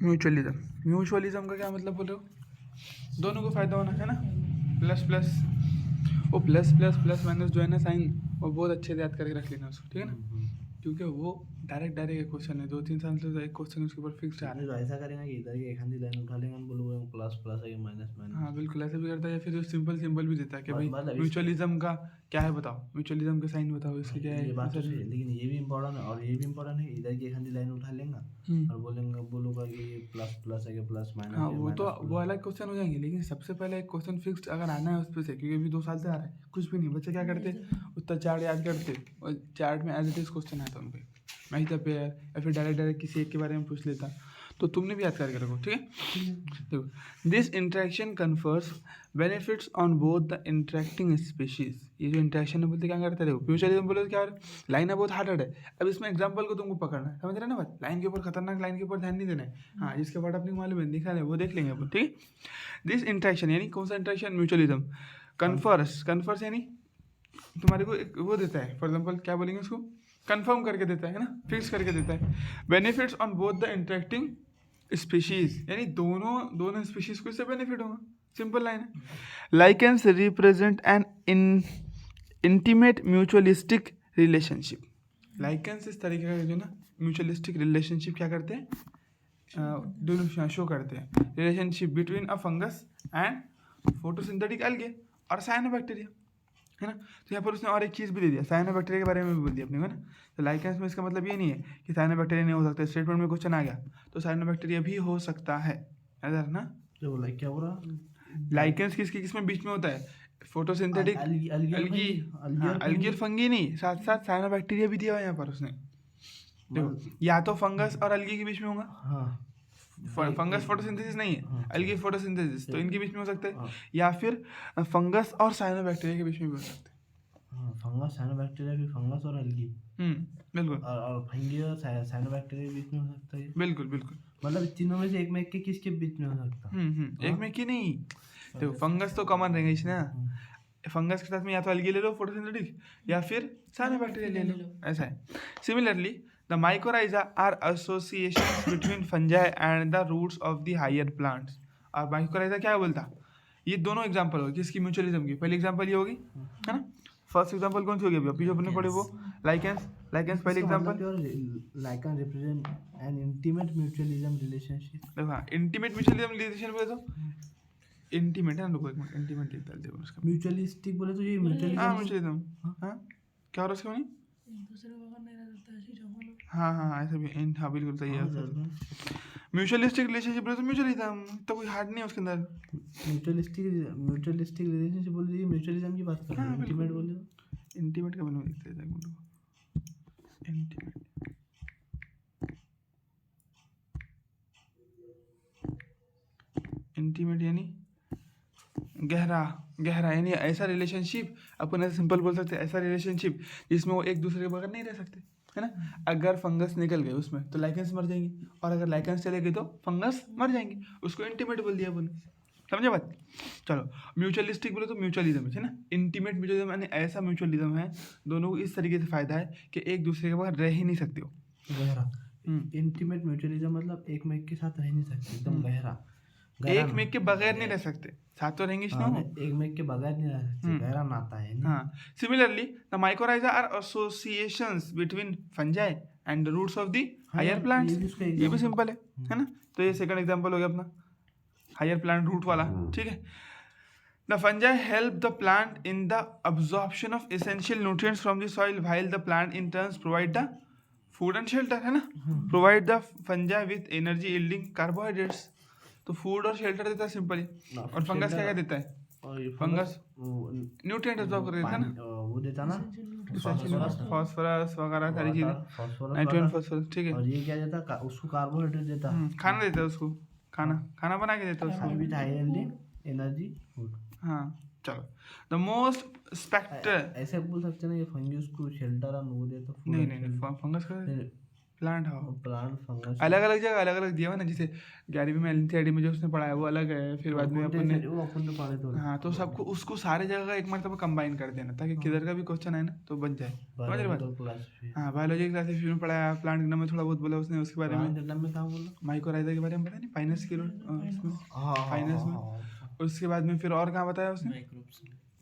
Mutualism का क्या मतलब बोल रहे हो? दोनों को फायदा होना है ना, प्लस प्लस, वो प्लस प्लस प्लस माइनस जो है ना साइन, वो बहुत अच्छे से याद करके रख लेना उसको, ठीक है ना, क्योंकि वो डायरेक्ट एक क्वेश्चन है, 2-3 साल से एक क्वेश्चन उसके ऊपर फिक्स आ रहा है। तो ऐसा करेंगे कि इधर की एक आधी लाइन उठा लेंगे, हम बोलोगे प्लस प्लस है, माइनस माइनस। हाँ बिल्कुल, ऐसे भी करता है, या फिर सिंपल सिंपल भी देता है कि भाई मतलब म्यूचुअलिज्म का क्या है बताओ, म्यूचुअलिज्म का साइन बताओ, इसके क्या है, ये बात तो ऐसा सही है, लेकिन ये भी इम्पोर्टेंट है और ये भी इम्पोर्टेंट है, इधर की एक आधी लाइन उठा लेंगे और बोलूँगा कि ये प्लस प्लस है कि प्लस माइनस हाँ है, वो तो माइनस वो प्लस। अलग क्वेश्चन हो जाएंगे, लेकिन सबसे पहले एक क्वेश्चन फिक्स्ड अगर आना है उस पर से, क्योंकि अभी 2 साल से आ रहा है, कुछ भी नहीं बच्चे क्या करते, उतना चार्ट याद करते, और चार्ट में एज इट इज क्वेश्चन आता उन पे, मैच द पेयर, या फिर डायरेक्ट डायरेक्ट किसी एक के बारे में पूछ लेता, तो तुमने भी याद करके रखो, ठीक है। देखो, this interaction confers benefits on both the interacting species. ये जो इंटरेक्शन है बोलते क्या करते हैं, देखो म्यूचुअलिज्म बोले तो क्या, लाइन है बहुत हार्ड है, अब इसमें एग्जाम्पल को तुमको पकड़ना है, समझ रहे ना बात, लाइन के ऊपर खतरनाक लाइन के ऊपर ध्यान नहीं देना है, हाँ जिसके बाद अपनी मालूम है दिखा रहे वो देख लेंगे अपन, ठीक है। दिस इंटरेक्शन यानी कौन सा इंटरेक्शन, म्यूचुअलिज्म, कन्फर्स यानी तुम्हारे को एक वो देता है, फॉर एग्जाम्पल क्या बोलेंगे उसको, कंफर्म करके देता है ना, फिक्स करके देता है, benefits on both the interacting species, यानी दोनों स्पीशीज को इससे बेनिफिट होगा, सिंपल लाइन है। Lichens represent an intimate mutualistic relationship. Lichens इस तरीके का जो ना म्यूचुअलिस्टिक रिलेशनशिप क्या करते हैं, दोनों शो करते हैं, relationship between a fungus and photosynthetic algae और साइनोबैक्टीरिया, है ना। तो यहाँ पर उसने और एक चीज़ भी दे दिया, साइनोबैक्टीरिया के बारे में भी बोल दिया अपने को ना। तो लाइकेंस में इसका मतलब ये नहीं है कि साइनोबैक्टीरिया नहीं हो सकता, स्टेटमेंट में क्वेश्चन आ गया तो साइनोबैक्टीरिया भी हो सकता है, ऐसा ना। तो लाइक क्या हो रहा, लाइकेंस किसके किसमें बीच में होता है, फोटोसिंथेटिक अलगी अलगी और एल्गी, अलगी हाँ और एल्गी और फंगी नहीं, साथ साथ साइनोबैक्टीरिया भी दिया हुआ है यहाँ पर उसने। देखो या तो फंगस और एल्गी के बीच में होगा, हाँ फंगस फोटोसिंथेसिस नहीं है, हाँ, एल्गी फोटोसिंथेसिस, तो इनके बीच में हो सकता है, हाँ, या फिर फंगस और साइनोबैक्टीरिया के बीच में भी हो सकता है। हाँ, फंगस साइनोबैक्टीरिया भी, फंगस और अलगी, बिल्कुल और फंगी और साइनोबैक्टीरिया के बीच में हो सकता है। बिल्कुल बिल्कुल। मतलब तीनों में से एक में के किसके बीच में हो सकता। एक में की नहीं, देखो फंगस तो कॉमन रहेगा इसमें ना, फंगस के साथ में या तो एल्गी ले लो फोटोसिंथेटिक, या फिर साइनोबैक्टीरिया ले लो, ऐसा है। Similarly the mycorrhizae are associations between fungi and the roots of the higher plants. और माइकोराइजा क्या बोलता, ये दोनों एग्जांपल हो किसकी, म्यूचुअलिज्म की। पहली एग्जांपल ये होगी, है ना, फर्स्ट एग्जांपल कौन सी होगी अभी जो अपने पढ़े वो, लाइकेंस, लाइकेंस पहली example. Lichen represent an intimate mutualism relationship. देखो हाँ, इंटीमेट म्यूचुअलिज्म रिलेशन बोले तो इंटीमेट है ना, रुको एक मिनट, इंटीमेट लिख डालते हैं उसका, म्यूचुअलिस्टिक बोले तो ये हाँ म्यूचुअलिज्म। म्यूचुअलिज्म, हाँ क्या हो रहा है उसका मीनिंग, हाँ हाँ हाँ ऐसे भी हाँ बिल्कुल सही है। म्यूचुअलिस्टिक रिलेशनशिप बोले तो म्यूचुअलिज्म तो कोई हार्ड नहीं है उसके अंदर। म्यूचुअलिस्टिक रिलेशनशिप बोल रही है, म्यूचुअलिज्म की बात कर रहे हाँ हैं, इंटीमेट बोले तो। इंटीमेट का मैंने देख लेता है, इंटीमेट, इंटीमेट यानी गहरा, गहरा यानी ऐसा रिलेशनशिप, अपन ऐसा सिंपल बोल सकते हैं, ऐसा रिलेशनशिप जिसमें वो एक दूसरे के बगैर नहीं रह सकते, है ना। अगर फंगस निकल गए उसमें तो लाइकेंस मर जाएंगी, और अगर लाइकेंस चले गए तो फंगस मर जाएंगे, उसको इंटीमेट बोल दिया अपन, समझे बात। चलो म्यूचुअलिस्टिक बोले तो म्यूचुअलिज्म है ना, इंटीमेट म्यूचुअलिज्म यानी ऐसा म्यूचुअलिज्म है, दोनों को इस तरीके से फायदा है कि एक दूसरे के बगैर रह ही नहीं सकते हो। गहरा, इंटीमेट म्यूचुअलिज्म मतलब एक में के साथ रह नहीं सकते, एकदम गहरा, एक में के बगैर नहीं रह सकते, साथ तो रहेंगे इसमें, एक में के बगैर नहीं रह सकते, गहरा नाता है नहीं? हाँ। Similarly the mycorrhizae are associations between fungi and the roots of the higher plants, ये भी सिंपल है ना। तो ये सेकंड एग्जांपल हो गया अपना हायर प्लांट रूट वाला, ठीक है। The fungi help the plant in the absorption of essential nutrients from the soil while the plant in turns provide the food and shelter, है ना, provide the fungi with energy yielding carbohydrates, तो food और shelter देता है simply. और fungus क्या क्या देता है, फंगस न्यूट्रिएंट एब्जॉर्ब कर देता है ना, वो देता ना, फॉस्फोरस वगैरह सारी चीजें, नाइट्रोजन फॉस्फोरस, ठीक है। और ये क्या देता, उसको कार्बोहाइड्रेट देता, खाना देता है उसको, खाना बना के देता है उसको, विद हाई एनर्जी फूड। हाँ चलो, द मोस्ट स्पेक्टर, ऐसे बोल सकते हैं ना, ये फंगी उसको शेल्टर और वो देता, नहीं फंगस का प्लांट हाँ प्लांट फंगस अलग अलग जगह अलग अलग दिया हुआ ना, जैसे 11वीं में एनसीईआरटी में जो उसने पढ़ा है वो अलग है, फिर बाद में अपन ने वो अपन ने पढ़े तो हाँ तो सबको उसको सारे जगह का एक मरतबा कंबाइन कर देना ताकि किधर का भी क्वेश्चन आए ना तो बन जाए, समझ रहे बात। क्लासिफिकेशन हाँ बायोलॉजी क्लासिफिकेशन में पढ़ाया, प्लांट के नाम में थोड़ा बहुत बोला उसने, उसके बारे में प्लांट में कहाँ बोला माइकोराइजा के बारे में पता नहीं, फाइनस की उसमें हाँ फाइनस में, उसके बाद में फिर और कहाँ बताया उसने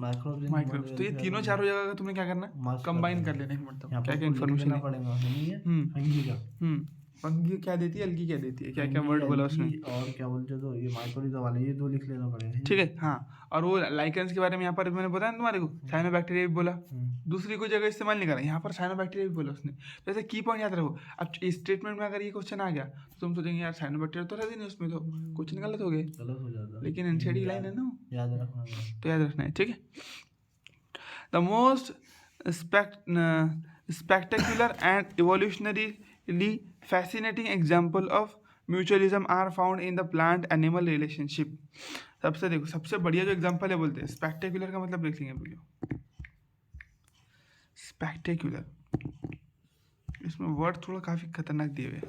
माइक्रोब्स। तो ये तीनों चारों जगह का तुमने क्या करना कंबाइन कर लेना एक मरतबा, क्या क्या इन्फॉर्मेशन है। पड़ेगा नहीं है फंगी का फंगी क्या देती है, अलगी क्या देती है, क्या क्या वर्ड बोला उसमें, और क्या बोलते तो ये माइक्रोरिजा वाले ये दो लिख लेना पड़ेगा ठीक है। हाँ और वो लाइकेंस के बारे में यहाँ पर मैंने बताया ना तुम्हारे को, साइनोबैक्टीरिया भी बोला, दूसरी कोई जगह इस्तेमाल नहीं करा, यहाँ पर साइनोबैक्टीरिया भी बोला उसने। तो ऐसे की पॉइंट याद रखो। अब इस स्टेटमेंट में अगर ये क्वेश्चन आ गया तो तुम सोचेंगे यार साइनोबैक्टीरिया तो रहती नहीं उसमें, तो क्वेश्चन गलत हो गए, गलत हो जाता लेकिन एनसीईआरटी लाइन है ना, याद रखना तो याद रखना है, ठीक है। The most spectacular and evolutionarily fascinating example of mutualism are found in the plant animal relationship। सबसे देखो सबसे बढ़िया जो एग्जांपल है बोलते हैं स्पेक्टेकुलर का मतलब देख लेंगे भैया, स्पेक्टेकुलर इसमें वर्ड थोड़ा काफी खतरनाक दिए हुए हैं।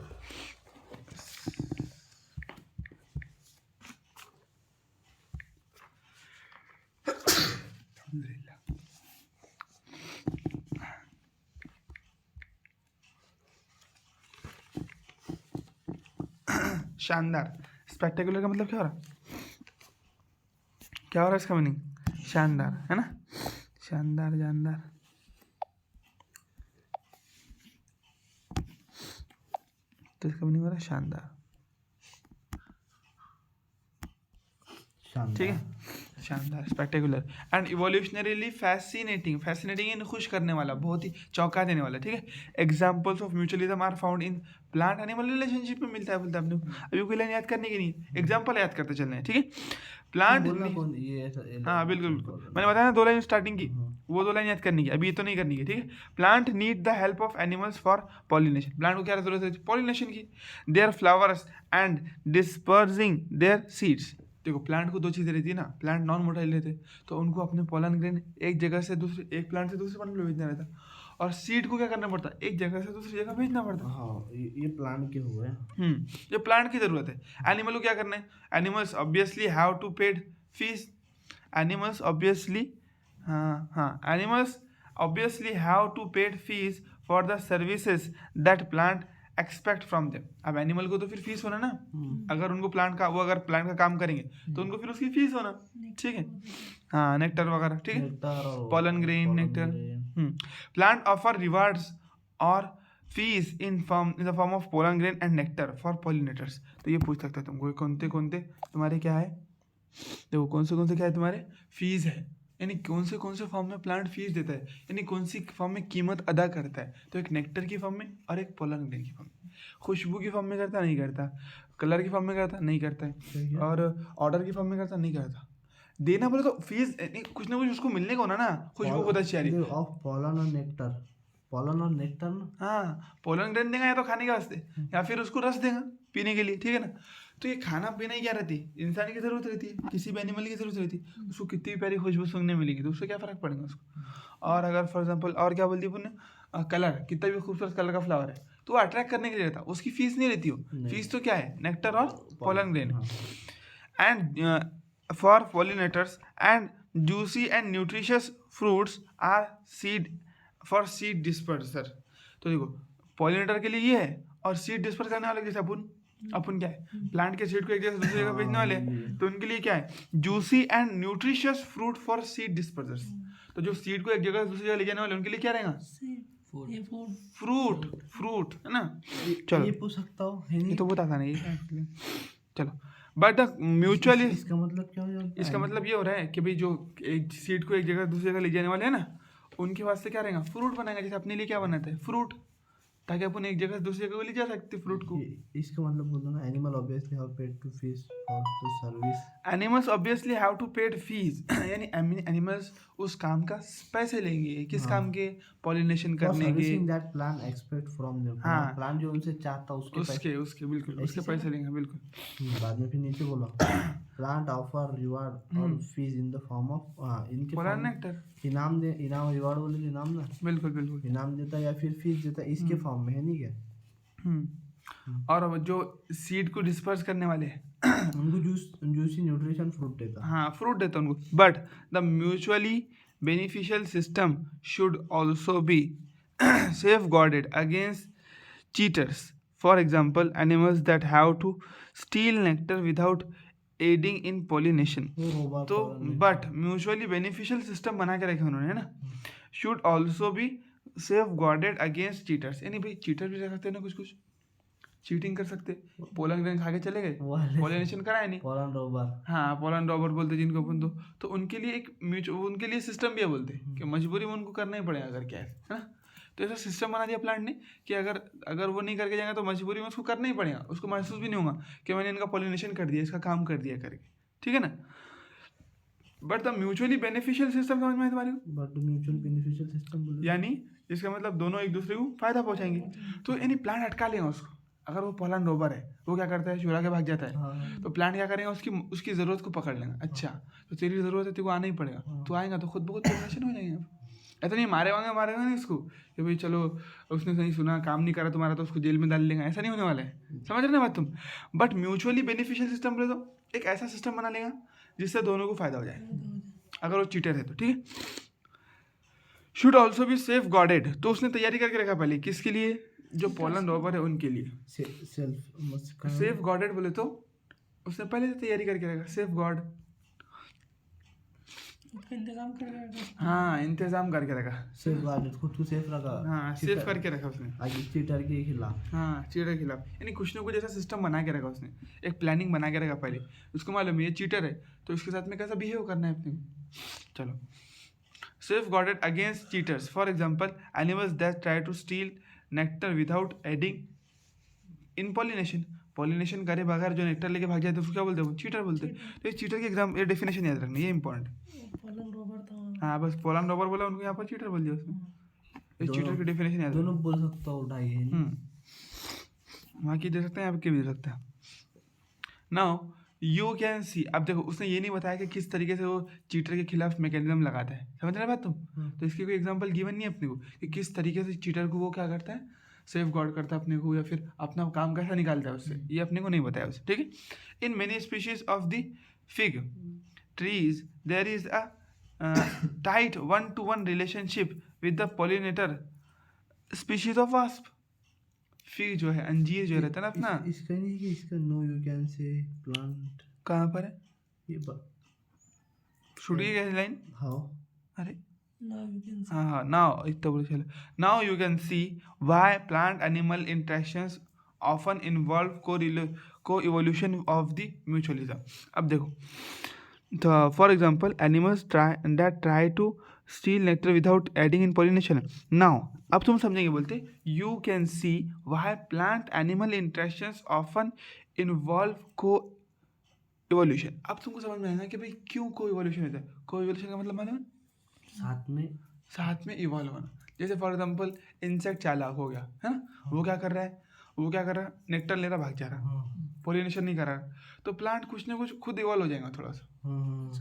शानदार, स्पेक्टेकुलर का मतलब क्या हो रहा, क्या हो रहा है इसका मीनिंग, शानदार है ना, शानदार जानदार, तो इसका मीनिंग हो रहा है शानदार, ठीक है, शानदार spectacular and evolutionarily fascinating, fascinating इन खुश करने वाला, बहुत ही चौंका देने वाला, ठीक है। Examples of mutualism are found in plant animal relationship में मिलता है, बोलता है अपने को। अभी कोई लाइन याद करने की नहीं, एग्जांपल याद करते चलना है, ठीक है। प्लांट हाँ बिल्कुल बिल्कुल, मैंने बताया ना 2 लाइन स्टार्टिंग की, वो 2 लाइन याद करनी की, अभी ये तो नहीं करनी है, ठीक है। Plant need the help of animals for pollination, plant को क्या जरूरत है पॉलिनेशन की, their flowers and dispersing their seeds. देखो प्लांट को 2 चीज़ें रहती है ना, प्लांट नॉन मोटाइल रहते तो उनको अपने पोलन ग्रेन एक जगह से दूसरे, एक प्लांट से दूसरे प्लांट में भेजना रहता, और सीड को क्या करना पड़ता एक जगह से दूसरी जगह भेजना पड़ता। हाँ ये प्लांट के हुए ये प्लांट की जरूरत है। एनिमल को क्या करना है, animals obviously have to paid fees, animals obviously animals obviously have to paid fees for the services that plant expect from them. अब एनिमल को तो फिर फीस होना ना, अगर उनको प्लांट का, वो अगर प्लांट का काम करेंगे तो उनको फिर उसकी फीस होना, ठीक है। हाँ नेक्टर वगैरह, ठीक है, pollen grain nectar. Plant offer rewards और fees in the form of pollen grain and nectar for pollinators. तो ये पूछ सकता है तुमको कौन से तुम्हारे क्या है, देखो कौन से क्या है तुम्हारे फीस है, यानी कौन से फॉर्म में प्लांट फीस देता है, यानी कौन सी फॉर्म में कीमत अदा करता है। तो एक नेक्टर की फॉर्म में और एक पोलन ग्रेन की फॉर्म में। खुशबू की फॉर्म में करता नहीं करता, कलर की फॉर्म में करता नहीं करता है, और ऑर्डर की फॉर्म में करता नहीं करता। देना बोले तो फीस कुछ ना कुछ उसको मिलने को होना ना, खुशबू बहुत अच्छी आ रही ऑफ पोलन और नेक्टर, पोलन और नेक्टर ना, हाँ पोलन ग्रेन देगा या तो खाने के वास्ते या फिर उसको रस देगा पीने के लिए, ठीक है ना। तो ये खाना पीना ही क्या रहती है, इंसान की जरूरत रहती है, किसी भी एनिमल की जरूरत रहती है। उसको कितनी भी प्यारी खुशबू सूंघने मिलेगी तो उससे क्या फर्क पड़ेगा उसको। और अगर फॉर एग्जांपल और क्या बोलती है कलर, कितना भी खूबसूरत कलर का फ्लावर है तो वो अट्रैक्ट करने के लिए रहता, उसकी फीस नहीं रहती हो, फीस तो क्या है नेक्टर और pollen grain. And for pollinators and juicy and nutritious fruits are seed for seed disperser. तो देखो पॉलिनेटर के लिए ये है, और सीड डिस्पर्स करने वाले जैसे अपन क्या है प्लांट के सीड को एक जगह से दूसरी जगह भेजने वाले, तो उनके लिए क्या है juicy and nutritious fruit for seed dispersers. तो जो सीड को एक जगह से दूसरी जगह ले जाने वाले उनके लिए क्या रहेगा फ्रूट है ना। चलो ये पूछ सकता हूँ, ये तो बताता नहीं, चलो। बट द म्यूचुअल, इसका मतलब क्या हो जाता है, इसका मतलब ये हो रहा है कि भाई जो एक सीड को एक जगह दूसरी जगह ले जाने वाले हैं ना, उनके वास्ते क्या रहेगा फ्रूट बनाएगा, जैसे अपने लिए क्या बनाते हैं फ्रूट, ताकि अपन एक जगह से दूसरी जगह ले जा सकते फ्रूट को। इसका मतलब बोल दो ना, animal obviously have paid to fees for the service, animals obviously have to paid fees, यानी एनिमल्स उस काम का पैसे लेंगे, किस काम के, पॉलिनेशन करने के, that plant expect from them, plant जो उनसे चाहता उसके बिल्कुल उसके पैसे लेंगे बिल्कुल। बाद में फिर नीचे बोला प्लांट ऑफर रिवार्ड और fees in the form of इनके पोलन नेक्टर, इनाम रिवार्ड बोले इनाम ना, बिल्कुल इनाम देता है या फिर फीस देता है, इसके फॉर्म में है नहीं क्या। और अब जो सीड को डिस्पर्स करने वाले हैं उनको जूसी न्यूट्रिशन फ्रूट देता है। हाँ फ्रूट देता है उनको। But the mutually beneficial system should also be safe guarded against cheaters. For example, animals that have to steal nectar without aiding in pollination. तो बट म्यूचुअली बेनिफिशियल सिस्टम बना के रखे उन्होंने, है ना, should also be safe guarded against cheaters. यानी भाई cheater भी रह सकते हैं ना, कुछ कुछ चीटिंग कर सकते, पोलन ग्रेन खा के चले गए, पॉलिनेशन कराए नहीं, पोलन रॉबर, हाँ पोलन रॉबर बोलते जिनको अपन, तो उनके लिए एक उनके लिए सिस्टम भी है बोलते कि मजबूरी में उनको करना ही पड़ेगा अगर क्या है ना। तो ऐसा सिस्टम बना दिया प्लांट ने कि अगर वो नहीं करके जाएगा तो मजबूरी में उसको करना ही पड़ेगा, उसको महसूस भी नहीं होगा कि मैंने इनका पॉलिनेशन कर दिया, इसका काम कर दिया करके, ठीक है ना। But the mutually beneficial system समझ में आया तुम्हारे को? बट म्यूचुअल बेनिफिशियल सिस्टम यानी इसका मतलब दोनों एक दूसरे को फायदा पहुंचाएंगे। तो यानी प्लांट अटका लेगा उसको। अगर वो पोलन रोबर है, वो क्या करता है, चुरा के भाग जाता है, हाँ। तो प्लांट क्या करेगा, उसकी ज़रूरत को पकड़ लेगा। अच्छा तो तेरी ज़रूरत है, तेरे को आना ही पड़ेगा, तो आएगा तो खुद ब खुद पॉलिनेशन हो जाएंगे। ऐसा नहीं मारेगा नहीं इसको कि भाई चलो उसने नहीं सुना, काम नहीं करा तुम्हारा तो उसको जेल में डाल लेगा, ऐसा नहीं होने वाला है। समझ रहे ना बात तुम? बट म्यूचुअली बेनिफिशियल सिस्टम बोले तो एक ऐसा सिस्टम बना लेगा जिससे दोनों को फायदा हो जाए, अगर वो चीटर है तो, ठीक है। Should also be safe guarded, तो उसने तैयारी करके रखा पहले, किसके लिए, जो पोलन रॉबर है उनके लिए। सेफ गार्डेड बोले तो उसने पहले से तैयारी करके रखा, सेफ गार्ड, इंतजाम करके रखा। हाँ इंतजाम करके रखा, सेफ गार्डेड, खुद को सेफ रखा, हाँ सेफ करके रखा उसने आगे चीटर के खिलाफ। हाँ चीटर के खिलाफ, यानी कुछ ना कुछ ऐसा सिस्टम बना के रखा उसने, एक प्लानिंग बना के रखा पहले। उसको मालूम है ये चीटर है तो इसके साथ में कैसा बिहेव करना है अपने को। चलो, safe guarded against cheaters, for example animals that try to steal nectar without aiding in pollination. Pollination करे बगैर जो नेक्टर लेके भाग जाए तो उसको क्या बोलते हैं, चीटर बोलते हैं। तो ये चीटर की एग्जाम, ये डेफिनेशन याद रखना, ये इंपॉर्टेंट है। पोलन रॉबर था। हाँ बस पोलन रॉबर बोला, उनको यहाँ पर चीटर बोल दिया उसने। ये चीटर की डेफिनेशन याद दोनों बोल सकता हो, उठाई है। वहाँ की दे सकते हैं, आपके भी दे सकते हैं। नाउ यू कैन सी, अब देखो उसने ये नहीं बताया कि किस तरीके से वो चीटर के खिलाफ मैकेनिज्म लगाता है, समझ रहे बात तुम? तो इसकी कोई एग्जांपल गिवन नहीं है अपने को कि किस तरीके से चीटर को वो क्या करता है, सेफ गार्ड करता है अपने को, या फिर अपना काम कैसा निकालता है उससे, ये अपने को नहीं बताया उसे, ठीक है। In many species of the fig trees there is a tight 1-to-1 relationship with the pollinator species of wasp. Fig जो है, अंजीर जो रहता है ना अपना, इसका नहीं कि इसका no you can see plant कहाँ पर है, ये छूट गई क्या लाइन? हाउ, अरे Now you can see. हाँ नाउ इतना बोले चलो। Now you can see why plant animal interactions often involve coevolution of the mutualism. अब देखो, तो for example animals try to steal nectar without aiding in pollination. Now अब तुम समझेंगे, बोलते you can see why plant animal interactions often involve को evolution. अब तुमको समझ में आएगा कि भाई क्यों को इवोल्यूशन होता है। को इवोल्यूशन का मतलब मालूम है? साथ में इवॉल्व होना। जैसे फॉर एग्जांपल इंसेक्ट चालाक हो गया है ना, वो क्या कर रहा है, नेक्टर ले रहा, भाग जा रहा, पॉलिनेशन नहीं कर रहा, तो प्लांट कुछ ना कुछ खुद इवॉल्व हो जाएगा थोड़ा सा।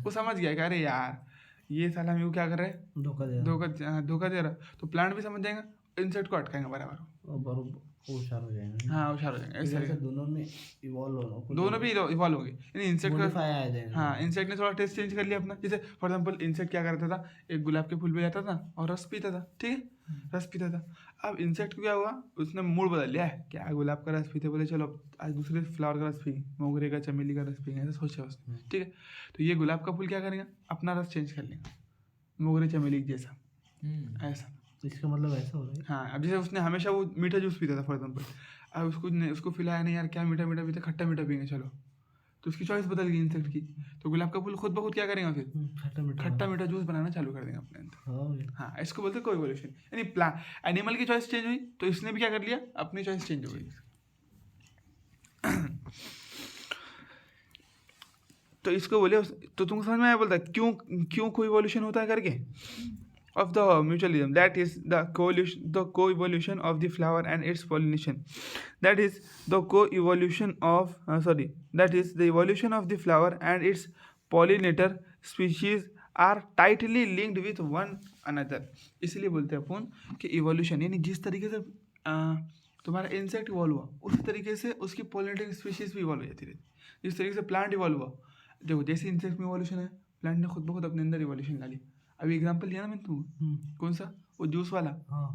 वो समझ गया कि अरे यार ये साला मेरे को क्या कर रहा है, धोखा दे रहा, तो प्लांट भी समझ जाएगा, इंसेक्ट को अटकाएंगे बराबर, होशियार हो जाएंगे। हाँ होशियार हो जाएंगे। ऐसे दोनों में इवॉल्व होना, दोनों भी इवॉल्व होंगे। यानी इंसेक्ट का, आ जाएगा। हाँ इंसेक्ट ने थोड़ा टेस्ट चेंज कर लिया अपना। जैसे फॉर एग्जांपल इंसेक्ट क्या करता था, एक गुलाब के फूल पे जाता था और रस पीता था, ठीक है, रस पीता था। अब इंसेक्ट को क्या हुआ, उसने मूड बदल लिया है, क्या गुलाब का रस पीते, बोले चलो आज दूसरे फ्लावर का रस पिएंगे, मोगरे का, चमेली का रस पिएंगे, ऐसा सोचा उसने, ठीक है। तो ये गुलाब का फूल क्या करेगा, अपना रस चेंज कर लेगा मोगरे चमेली जैसा, ऐसा। तो इसका मतलब ऐसा हो रहा है। हाँ अब जैसे उसने हमेशा वो मीठा जूस पीता था फॉर एग्जाम्पल, अब उसको फिलाया नहीं यार, क्या मीठा मीठा पीते, खट्टा मीठा पिएंगे चलो, तो उसकी चॉइस बदल गई इंसेक्ट की। तो गुलाब का फूल खुद ब खुद क्या करेगा, फिर खट्टा मीठा जूस बनाना चालू कर देंगे अपने अंदर। हाँ इसको बोलते हैं कोइवोल्यूशन। यानी एनिमल की चॉइस चेंज हुई तो इसने भी क्या कर लिया, अपनी चॉइस चेंज हो गई। तो इसको बोले, तो तुमको समझ में आया, बोलता क्यों कोइवोल्यूशन होता है करके, of the mutualism, that is the co-evolution of the flower and its pollination, that is the co-evolution of that is the evolution of the flower and its pollinator species are tightly linked with one another। इसलिए बोलते हैं अपन कि evolution, यानी जिस तरीके से तुम्हारा insect evolve हुआ, उसी तरीके से उसकी पॉलिनेटिंग स्पीशीज भी इवॉल्व हो जाती रहती। जिस तरीके से प्लांट इवॉल्व हुआ, देखो जैसे इंसेक्ट में इवोल्यूशन है, प्लांट ने खुद ब खुद अपने अंदर इवोल्यूशन ला ली। अभी एग्जांपल लिया ना मैंने तुमको, कौन सा, वो जूस वाला,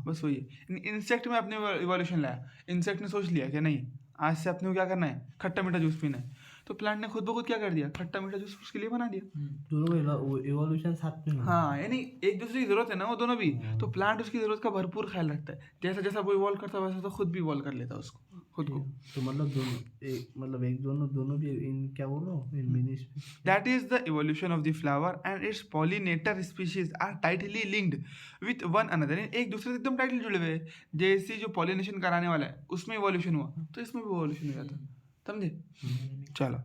बस वही है। इंसेक्ट में अपने इवोल्यूशन लाया, इंसेक्ट ने सोच लिया कि नहीं आज से अपने को क्या करना है, खट्टा मीठा जूस पीना है, तो प्लांट ने खुद ब खुद क्या कर दिया, खट्टा मीठा जूस उसके लिए बना दिया। दोनों इवोल्यूशन साथ में हाँ, यानी एक दूसरे की जरूरत है ना वो दोनों भी, तो प्लांट उसकी जरूरत का भरपूर ख्याल रखता है। जैसा जैसा वो इवॉल्व करता है वैसा तो खुद भी इवॉल्व कर लेता है उसको, खुद को। तो मतलब दोनों भी इन क्या बोल रहा हूँ, in many species. That is the evolution of the flower and its pollinator species are tightly linked with one another. एक दूसरे से एकदम टाइटली जुड़े हुए हैं। जैसे जो पॉलिनेशन कराने वाला है उसमें इवोल्यूशन हुआ तो इसमें भी इवोल्यूशन हो जाता, समझे। चलो,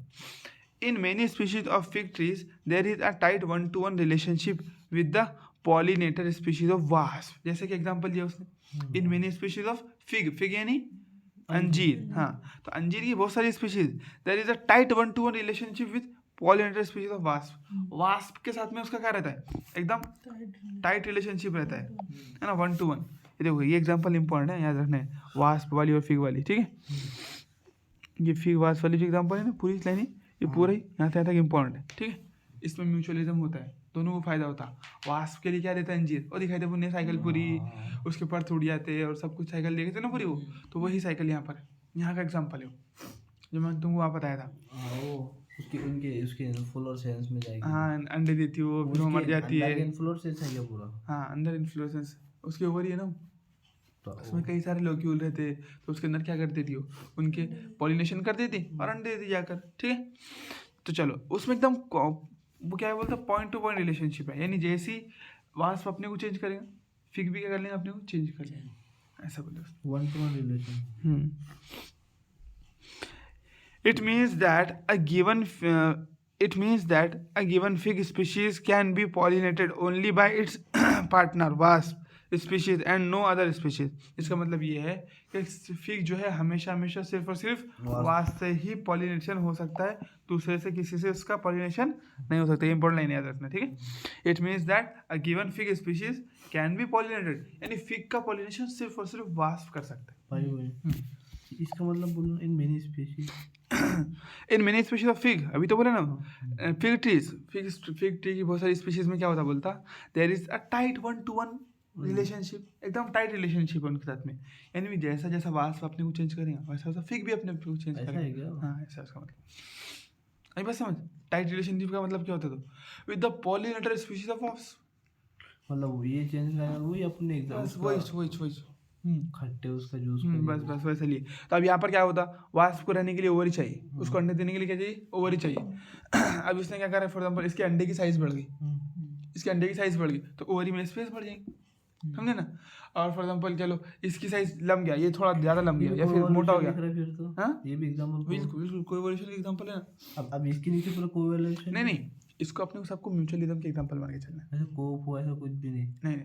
in many species of fig trees there is a tight one-to-one relationship with the pollinator species of wasp. जैसे कि एग्जांपल दिया उसने, in many species of fig यानी अंजीर, हाँ, तो अंजीर की बहुत सारी species, there is a tight one to one relationship with pollinator species of wasp. Wasp के साथ में उसका क्या रहता है, एकदम टाइट रिलेशनशिप रहता है ना, वन टू वन। ये देखो ये एग्जांपल इंपॉर्टेंट है, याद रखना है, वास्प वाली और फिग वाली, ठीक है। ये फिग वास्प वाली जो एग्जांपल है ना, पूरी लाइन ये पूरा ही यहाँ से यहाँ तक इंपॉर्टेंट है, ठीक है। इसमें म्यूचुअलिज्म होता है, दोनों को फायदा होता है। वास्प के लिए क्या देता है, अंजीर, और दिखाई दे पुण्य साइकिल पूरी, उसके ऊपर टूट जाते हैं और सब कुछ साइकिल देखे थे ना पूरी वो, तो वही साइकिल यहाँ पर है, यहाँ का एग्जांपल है जो मैं तुमको वहाँ बताया था। उसके इन्फ्लोरेसेंस में जाएगी, हाँ, अंडे देती है वो, फिर वो मर जाती है। इन्फ्लोरेसेंस है क्या पूरा? हाँ, अंदर इन्फ्लोरेसेंस उसके ओवर ही है ना, तो उसमें कई सारे लोक्यूल रहते, तो उसके अंदर क्या कर देती हो, उनके पॉलिनेशन कर देती और अंडे देती जाकर, ठीक है। तो चलो, उसमें एकदम वो क्या बोलते हैं, पॉइंट टू पॉइंट रिलेशनशिप है, यानी जैसी वास्प अपने को चेंज करेगा, फिग भी क्या कर लेंगे, अपने को चेंज कर लेंगे, ऐसा बोलते हैं। One to one relation. It means that a given fig species can be pollinated only by its partner wasp species and no other species. इसका मतलब ये है कि फिग जो है हमेशा सिर्फ और सिर्फ वास्प से ही पॉलिनेशन हो सकता है, दूसरे से किसी से उसका पॉलिनेशन नहीं हो सकता। इंपॉर्टेंट लाइन याद रखना, ठीक है। It means that a given fig species can be pollinated, यानी फिग का पॉलिनेशन सिर्फ और सिर्फ वास्प कर सकता है। इसका मतलब बोलो इन many species, in many species of fig, अभी तो बोले ना, फिग ट्री की बहुत सारी स्पीशीज में क्या होता बोलता, there is a tight one to one relationship, एकदम टाइट रिलेशनशिप है उनके साथ में, यानी जैसा जैसा वास्प अपने को चेंज करेगा वैसा वैसा फिग भी अपने को चेंज करेगा। हाँ, ऐसा उसका मतलब। अभी बस समझ, टाइट रिलेशनशिप का मतलब क्या होता है, तो with the pollinator species of wasp, मतलब ये चेंज करेगा वही अपने एकदम वही खट्टे उसका जूस, बस वैसे लिए। तो अब यहाँ पर क्या होता, वास्प को रहने के लिए ओवर ही चाहिए, उसको अंडे देने के लिए क्या चाहिए, ओवर ही चाहिए। अब इसने क्या करा, फॉर एग्जाम्पल इसके अंडे की साइज बढ़ गई, तो ओवरी में स्पेस बढ़ जाएगी, समझे ना। और फॉर एग्जाम्पल चलो इसकी साइज लम गया, ये थोड़ा ज्यादा लम गया या फिर मोटा हो गया, फिर तो हाँ ये भी एग्जांपल, बिल्कुल कोएवोल्यूशन का एग्जांपल है ना। अब इसके नीचे पूरा कोएवोल्यूशन नहीं, इसको अपने को सबको म्यूचुअलिज्म के एग्जांपल मान के चलना है। ऐसा कोप हुआ ऐसा कुछ भी नहीं,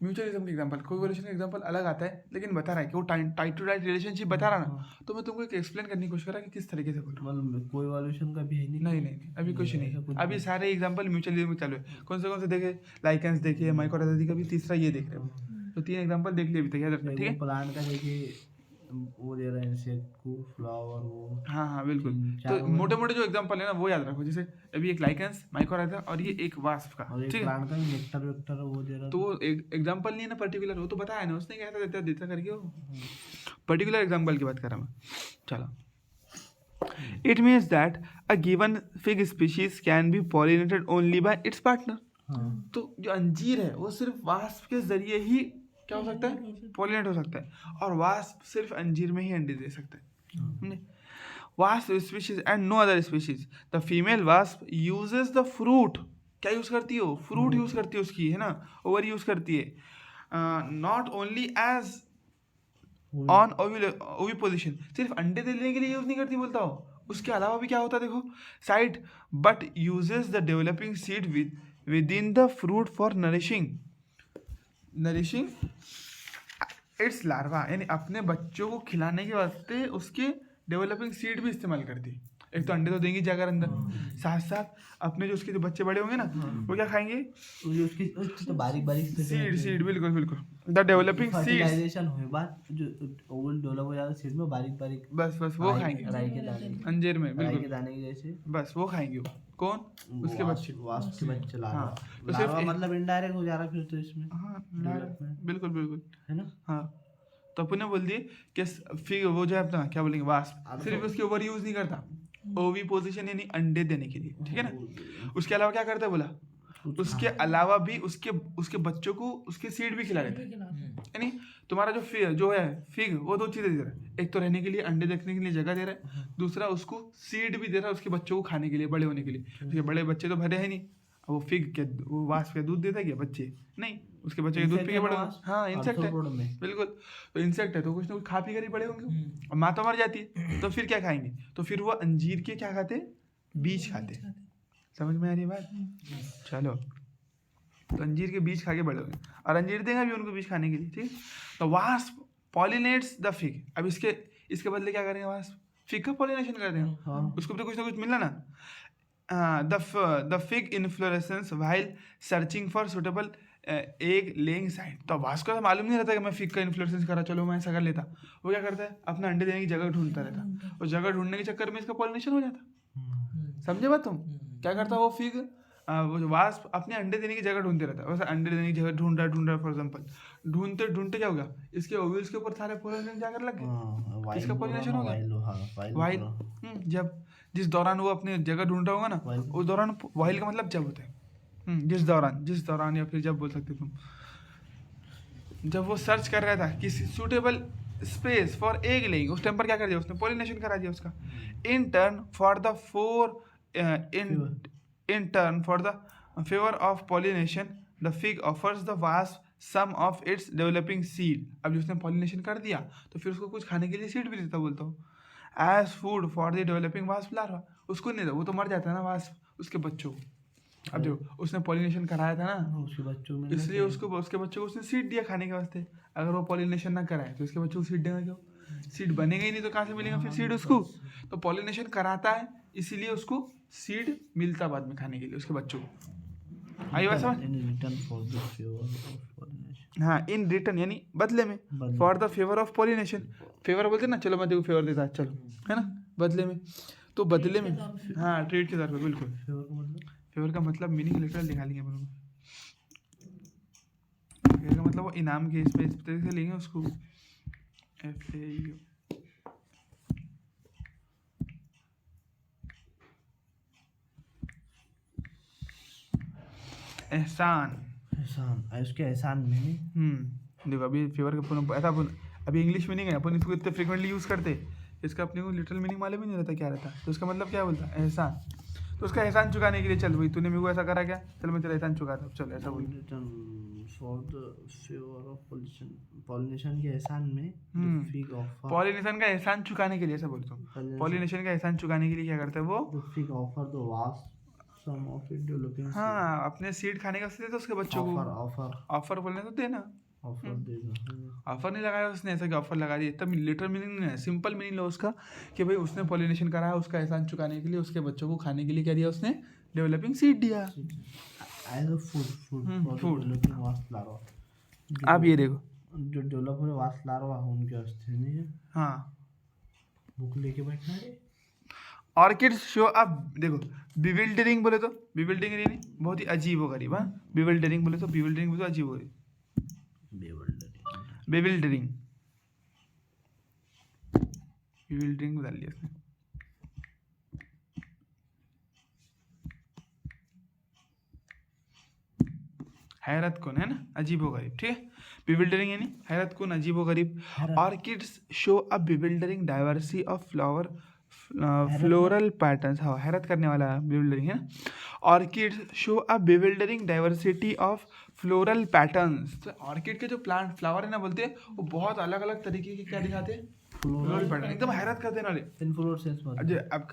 म्यूचुअलिज्म के एग्जांपल, कोएवोल्यूशन का एग्जांपल अलग आता है, लेकिन बता रहा है कि वो टाइट टू टाइट रिलेशनशिप बता रहा ना, तो मैं तुमको एक एक्सप्लेन करने की कोशिश कर रहा कि किस तरीके से बोल रहा हूँ। मतलब कोएवोल्यूशन का भी है नहीं, अभी कुछ नहीं, अभी सारे एग्जांपल म्यूचुअलिज्म में चालू है। कौन से देखे, लाइकेंस देखिए, माइकोराइजा का भी तीसरा ये देख रहे हो, तो 3 एग्जांपल देख लिए अभी तक, याद रखना, ठीक है। प्लांट का देखिए वो दे रहा है इंसेक्ट को, फ्लावर वो, हाँ बिल्कुल। तो मोटे जो एग्जांपल है ना वो याद रखो, जैसे अभी एक लाइकेंस, माइकोराइजा और ये एक वास्प का, ठीक है। प्लांट का नेक्टर वेक्टर वो दे रहा, तो वो एग्जांपल नहीं है ना पर्टिकुलर, वो तो बताया ना उसने, क्या देता करके वो पर्टिकुलर एग्जांपल की बात कर रहा मैं। चलो, it means that a given fig species can be pollinated only by it's partner. तो जो अंजीर है वो सिर्फ वास्प के जरिए ही क्या हो सकता है, पॉलिनेट हो सकता है, और वास्प सिर्फ अंजीर में ही अंडे दे सकता है। Wasp species and no other species, the female wasp uses the fruit, क्या यूज करती हो, फ्रूट यूज करती है उसकी, है ना, ओवर यूज करती है, नॉट ओनली एज ऑन ओविपोजिशन, सिर्फ अंडे देने के लिए यूज नहीं करती बोलता हो, उसके अलावा भी क्या होता है देखो side, but uses the developing seed with in the fruit for nourishing it's larva, यानी अपने बच्चों को खिलाने के वास्ते उसके डेवलपिंग सीड भी इस्तेमाल करती है। एक तो अंडे तो देंगी जाकर अंदर, साथ साथ अपने जो उसके जो बच्चे बड़े होंगे ना वो क्या खाएंगे, उसकी तो बारीक सीड, बिल्कुल द डेवलपिंग सीड्स, फर्टिलाइजेशन हुए बाद जो ओवल डेवलप हो जाता है सीड में बारीक बारीक बस वो खाएंगे राई के दाने, अंजीर में, राई के बिल्कुल दाने की जैसे बस वो खाएंगे वो। कौन? उसके बच्चे। वास्प के बच्चे लार्वा। हाँ, तो सिर्फ लार्वा मतलब इनडायरेक्ट हो जा रहा फिर तो इसमें हाँ डेवलपमेंट, बिल्कुल बिल्कुल। है ना। हाँ, तो अपन ने बोल दिए कि फिर वो जो है अपना क्या बोलेंगे वास्प, अब सिर्फ तो- उसकी ओवर यूज नहीं करता, ओवी पोजीशन यानी अंडे देने के लिए, ठीक है ना। उसके अलावा क्या करता है बोला, उसके अलावा भी उसके बच्चों को उसके सीड भी खिला देते हैं। यानी तुम्हारा जो है फिग, वो दो चीजें दे रहा है, एक तो रहने के लिए, अंडे देखने के लिए जगह दे रहा है, दूसरा उसको सीड भी दे रहा है उसके बच्चों को खाने के लिए, बड़े होने के लिए। उसके बड़े बच्चे तो भरे हैं नहीं, अब वो फिग के वो वास्प के दूध देता है क्या बच्चे? नहीं, उसके बच्चे के दूध पी के बड़े। हाँ इंसेक्ट है बिल्कुल, तो इंसेक्ट है तो कुछ ना कुछ खा पी कर ही बड़े होंगे। और माँ तो मर जाती है, तो फिर क्या खाएंगे? तो फिर वो अंजीर के क्या खाते? बीज खाते। समझ में आ रही बात? चलो, तो अंजीर के बीज खा के बड़े होंगे, और अंजीर देगा भी उनको बीज खाने के लिए, ठीक। तो वास्प पॉलिनेट्स द फिग। अब इसके बदले क्या करेंगे? वास्प फिग का पॉलिनेशन कर देंगे, उसको भी तो कुछ ना कुछ मिलना ना। The fig inflorescence while searching for suitable egg laying site. तो वास्प को तो मालूम नहीं रहता कि मैं फिग का इन्फ्लोरेसेंस करा, चलो मैं ऐसा कर लेता। वो क्या करता है? अपना अंडे देने की जगह ढूंढता रहता, और जगह ढूंढने के चक्कर में इसका पॉलिनेशन हो जाता। समझे बात तुम? क्या करता वो फिग, वो जो वास्प अपने अंडे देने की जगह ढूंढते रहता है, वैसे अंडे देने की जगह ढूंढ रहा फॉर एग्जांपल, ढूंढते ढूंढते क्या होगा, इसके ओव्यूल्स के ऊपर सारे पोलिनेशन जाकर लग गए, इसका पोलिनेशन हो गया वाइल। जब जिस दौरान वो अपने जगह ढूंढ रहा होगा ना, उस दौरान, वाइल का मतलब जब होता है, जिस दौरान या फिर जब बोल सकते तुम, जब वो सर्च कर रहा था किसी suitable space for egg laying, उस टाइम पर क्या कर दिया उसने? पॉलिनेशन करा दिया उसका। In turn for the favour of pollination the fig offers the wasp some of its developing seed. अब जो उसने पॉलिनेशन कर दिया तो फिर उसको कुछ खाने के लिए सीड भी देता, बोलता हूँ, as food for the developing wasp larva. उसको नहीं था, वो तो मर जाता है ना वास्प, उसके बच्चों को। अब देखो, उसने पॉलिनेशन कराया था ना उसके बच्चों में, इसलिए उसके बच्चों को उसने सीड दिया खाने के वास्ते। अगर वो पॉलिनेशन ना कराए तो उसके बच्चों को सीड देगा क्यों? सीड बनेगा ही नहीं तो कहाँ से मिलेगा फिर सीड उसको? तो पॉलिनेशन कराता है इसीलिए उसको सीड मिलता बाद में खाने के लिए उसके बच्चों को। आई बात समझ? हाँ, इन रिटर्न यानी बदले में, for the favour of pollination. Favour बोलते ना, चलो मैं देखो फेवर देता, चलो, है ना, बदले में। तो बदले में, हाँ ट्रीट के तौर पर, बिल्कुल। फेवर का मतलब मीनिंग लिटरल निकालेंगे अपन लोग। फेवर का मतलब वो इनाम के इस तरह से लेंगे उसको, FAU। एहसान, उसके एहसान में देखो अभी फेवर का ऐसा अभी इंग्लिश मीनिंग है, अपन इसको इतने फ्रिक्वेंटली यूज़ करते, इसका अपने को लिटरल मीनिंग मालूम ही नहीं रहता क्या रहता। तो उसका मतलब क्या बोलता है? एहसान। तो उसका एहसान चुकाने के लिए, चल भाई तूने मेरे को ऐसा करा क्या, चल मैं तेरा एहसान चुकाता हूँ, चल ऐसा बोल। For the favour of pollination के एहसान में फिग ऑफर, पॉलिनेशन का एहसान चुकाने के लिए, ऐसा बोलता हूँ, पॉलिनेशन का एहसान चुकाने के लिए क्या करता है वो? Fig offer the wasp some of it developing. हाँ, अपने सीड खाने का देता उसके बच्चों को। ऑफर बोलने तो देना, ऑफर देगा। ऑफर नहीं लगाया उसने, ऐसा कि ऑफर लगा दिया, तब लिटरल मीनिंग नहीं है, सिंपल मीनिंग लो उसका कि भाई उसने पॉलिनेशन कराया, उसका एहसान चुकाने के लिए उसके बच्चों को खाने के लिए क्या दिया उसने? डेवलपिंग सीड दिया, as a food developing wasp larva. आप ये देखो, जो डेवलप हो रहे वास्प लार्वा उनके वास्ते नहीं है। हाँ, बुक लेके बैठना है। ऑर्किड्स शो अब देखो, बिविल्डरिंग बोले तो बिविल्डरिंग नहीं, बहुत ही अजीब हो गरीब। हाँ, बिविल्डरिंग बोले तो अजीब हो गई। बिविल्डरिंग डाल दिया उसने। हैरत कौन है ना, अजीब व गरीब, ठीक है। बिविल्डरिंग यानी हैरत कौन, अजीब व गरीब। Orchids show a bewildering diversity of floral patterns. हाँ, हैरत करने वाला बिविल्डरिंग है ना। Orchids show a bewildering diversity of floral patterns. तो ऑर्किड के जो प्लांट फ्लावर है ना बोलते हैं, वो बहुत अलग अलग तरीके के क्या दिखाते हैं? फ्लोरल पैटर्न, एकदम हैरत कर देने वाले। इन्फ्लोरेसेंस अब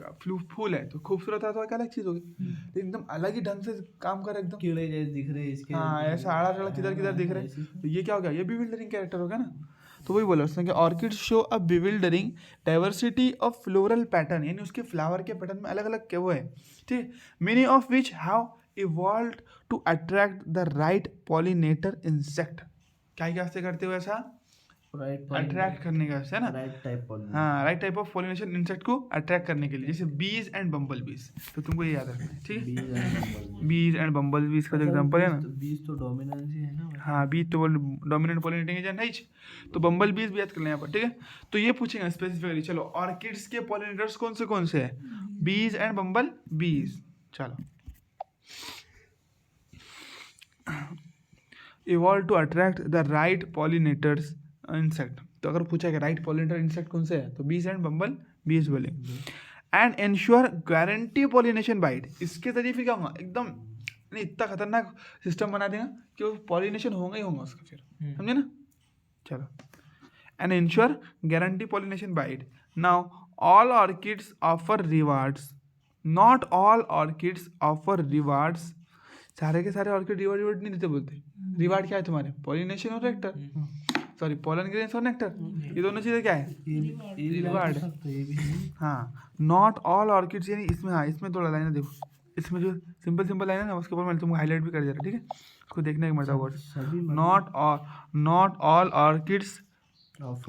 फूल है तो खूबसूरत है तो एक अलग चीज होगी, लेकिन एकदम अलग ही ढंग से काम कर, एकदम कीड़े जैसे दिख रहे हैं इसके। हाँ, ऐसा आड़ा टेढ़ा किधर किधर दिख रहे हैं, तो ये क्या हो गया? ये बिविल्डरिंग कैरेक्टर हो गया ना। तो वही बोला उसने कि orchid show a bewildering diversity of floral pattern, यानी उसके फ्लावर के पैटर्न में अलग अलग क्या वो है, ठीक। Many of which have evolved to attract the right pollinator insect. क्या वास्ते करते हो ऐसा? राइट अट्रैक्ट करने का है ना? Right type pollination. हाँ, right type of pollination insect को अट्रैक्ट करने के लिए, जैसे बीज एंड बम्बल बीज। तो तुमको ये याद रखना है, ठीक है? बीज एंड बम्बल बीज का जो एग्जांपल है ना, बीज तो डोमिनेंस ही है ना। हाँ, बीज तो डोमिनेंट पॉलिनेटिंग एजेंट है ही, तो बम्बल बीज भी याद कर लें यहाँ पर, ठीक है? तो ये पूछेंगे स्पेसिफिकली। चलो, ऑर्किड्स के पॉलिनेटर्स कौन से हैं? बीज एंड बम्बल बीज। चलो, evolve to attract the right pollinators insect. तो अगर पूछा कि राइट पॉलिनेटर इंसेक्ट कौन से है, तो बीज एंड बम्बल बीज बोले। And ensure guarantee pollination by it. इसके जरिए फिर क्या होगा, एकदम नहीं इतना खतरनाक सिस्टम बना देगा कि वो पॉलिनेशन होगा ही होगा उसका, फिर समझे ना? चलो, and ensure guarantee pollination by it. Now all orchids offer rewards, not all orchids offer rewards. सारे के सारे ऑर्किड रिवार्ड नहीं देते, बोलते रिवार्ड क्या है तुम्हारे? पॉलिनेशन और नेक्टर, सॉरी पोलन ग्रेन्स और नेक्टर, ये दोनों चीज़ें क्या है? रिवार्ड। हाँ, नॉट ऑल ऑर्किड्स, यानी इसमें, हाँ इसमें थोड़ा लाइन है, देखो इसमें जो सिंपल लाइन है ना, उसके ऊपर मैं तुमको हाईलाइट भी कर दे रहा, ठीक है? उसको देखने का मजा word, not all orchids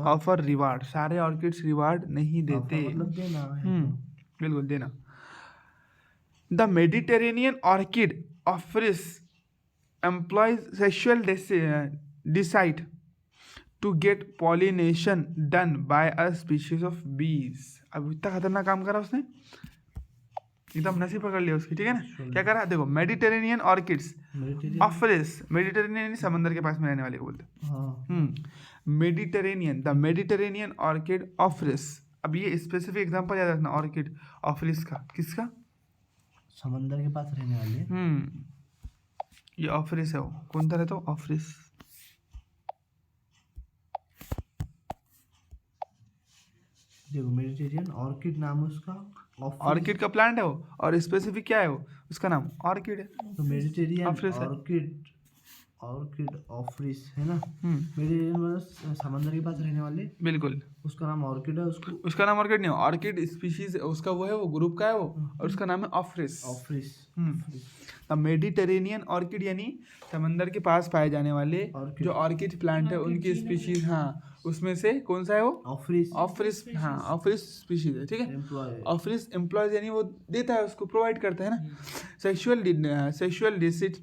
offer reward. सारे ऑर्किड्स रिवार्ड नहीं देते, बिल्कुल देना। The Mediterranean orchid Ophrys employs sexual deceit to get pollination done by a species of bees. अब इतना खतरनाक काम करा उसने, एकदम नसीब पकड़ लिया उसकी, ठीक है ना? क्या करा? देखो, मेडिटेरेनियन ऑर्किड्स ऑफरिस, मेडिटेरेनियन समंदर के पास में रहने वाले को बोलते। Mediterranean, the Mediterranean orchid Ophrys. अब ये स्पेसिफिक एग्जांपल याद रखना ऑर्किड ऑफरिस का, किसका? समंदर के पास रहने वाले। ये ऑफरिस है, वो कौन सा रहता है? ऑफरिस। देखो, मेडिटेरियन ऑर्किड नाम है उसका, ऑर्किड का प्लांट है वो, और स्पेसिफिक क्या है वो, उसका नाम ऑर्किड है। तो मेडिटेरियन ऑफरिस है। ऑर्किड ऑफरिस है ना। मेडिटेरियन मतलब समंदर के पास रहने वाले, बिल्कुल, उसका नाम ऑर्किड है। उसका नाम ऑर्किड नहीं है, ऑर्किड स्पीशीज उसका वो है, वो ग्रुप का है वो, और उसका नाम है ऑफरिस। द मेडिटेरेनियन ऑर्किड यानी समंदर के पास पाए जाने वाले जो ऑर्किड प्लांट है उनकी स्पीशीज, हाँ उसमें से कौन सा है वो? ऑफरिस। हाँ, ऑफरिस स्पीशीज है, ठीक है? ऑफरिस एम्प्लॉयज यानी वो देता है, उसको प्रोवाइड करता है ना। Sexual deceit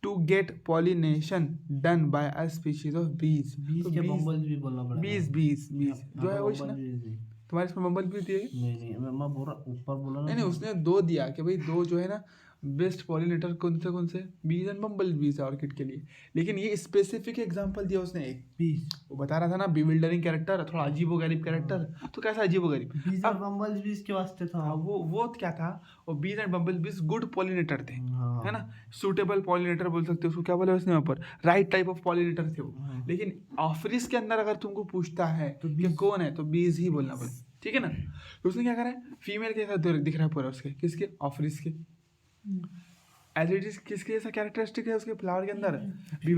to get pollination done by a species of bees. के बम्बल भी बोलना पड़ेगा। बीज जो है वो ना, तुम्हारे इसमें बम्बल भी दिए? नहीं, मैं बोल रहा ऊपर बोला ना। नहीं, उसने दो दिया कि भाई दो जो है ना बेस्ट पॉलिनेटर कौन से? बीज एंड बम्बल बीज है ऑर्किड के लिए। लेकिन ये स्पेसिफिक एग्जांपल दिया उसने एक बीज, वो बता रहा था ना बिविल्डरिंग कैरेक्टर, थोड़ा अजीबोगरीब कैरेक्टर। तो कैसा अजीबोगरीब? बीज और बम्बल बीज के वास्ते था। वो क्या था? वो बीज एंड बम्बल बीज गुड पॉलिनेटर थे, है ना? सूटेबल पॉलिनेटर बोल सकते हो उसको, क्या बोला उसने वहाँ पर? राइट टाइप ऑफ पॉलिनेटर थे वो। लेकिन ऑफरिस के अंदर अगर तुमको पूछता है कि कौन है, तो बीज ही बोलना पड़े, ठीक है ना? तो उसने क्या करा है, फीमेल के साथ दिख रहा है पूरा उसके, किसके? ऑफरिस के। एज इट इज किसके जैसा कैरेक्टरिस्टिक है उसके फ्लावर के अंदर।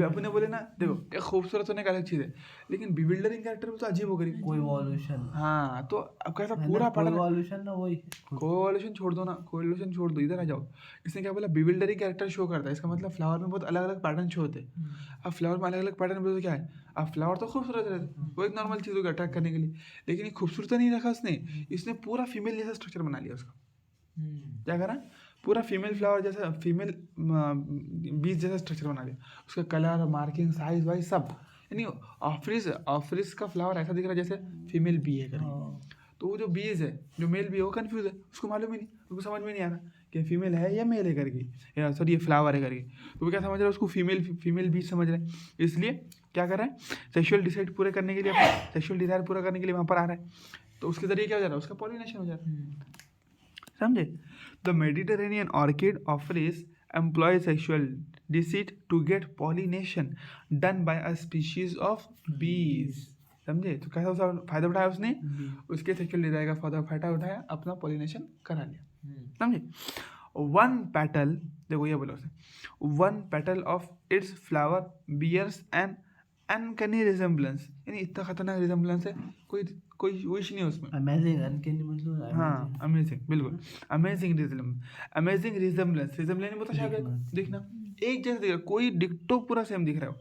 अपने बोले ना, देखो एक खूबसूरत होने का अलग चीज़ है, लेकिन बिविल्डरिंग कैरेक्टर तो अजीब हो गई, कोई वॉल्यूशन। हाँ, तो अब कैसा पूरा पढ़ा वॉल्यूशन ना, वही कोएवोल्यूशन छोड़ दो ना, कोएवोल्यूशन छोड़ दो, इधर आ जाओ। इसने क्या बोला? बिविल्डरिंग कैरेक्टर शो करता है, इसका मतलब फ्लावर में बहुत अलग अलग पैटर्न शो होते हैं। अब फ्लावर में अलग अलग पैटर्न बोलो तो क्या है? अब फ्लावर तो खूबसूरत रहता है, वो एक नॉर्मल चीज़ को अट्रैक्ट करने के लिए, लेकिन ये खूबसूरत नहीं रखा इसने पूरा फीमेल जैसा स्ट्रक्चर बना लिया उसका। क्या करा? पूरा फीमेल फ्लावर जैसा, फीमेल बीज जैसा स्ट्रक्चर बना लिया, उसका कलर, मार्किंग, साइज वाइज सब। यानी ऑफरिस का फ्लावर ऐसा दिख रहा है जैसे फीमेल बी है करके। तो वो जो बीज है, जो मेल बी है, वो कंफ्यूज है, उसको मालूम ही नहीं, उसको समझ में नहीं आ रहा कि फीमेल है या मेल है करके, या सॉरी ये फ्लावर है करके। तो वो क्या समझ रहा है? उसको फीमेल बीज समझ रहा है। इसलिए क्या कर रहा है? सेक्सुअल डिसाइड पूरे करने के लिए, सेक्सुअल डिजायर पूरा करने के लिए वहाँ पर आ रहा है, तो उसके जरिए क्या हो जा रहा है? उसका पॉलिनेशन हो जा रहा है, समझे? The Mediterranean orchid ऑफरिस employs sexual deceit to get pollination done by a species of bees। समझे? तो कैसा उसका फायदा उठाया उसने? उसके सेक्सुअल डिजायर का फायदा उठाया, अपना पॉलिनेशन करा लिया, समझे? वन पेटल, देखो ये बोला उसने, one petal of its flower bears an uncanny resemblance. यानी इतना खतरनाक रिजेम्बलेंस है, कोई विश नहीं है उसमें। अमेजिंग, अनकैनी मतलब हाँ, अमेजिंग, बिल्कुल अमेजिंग रिजेम्बलेंस। रिजेम्बलेंस मतलब शायद देखना एक जैसा दिख रहा है, कोई डिक्टो पूरा सेम दिख रहा है,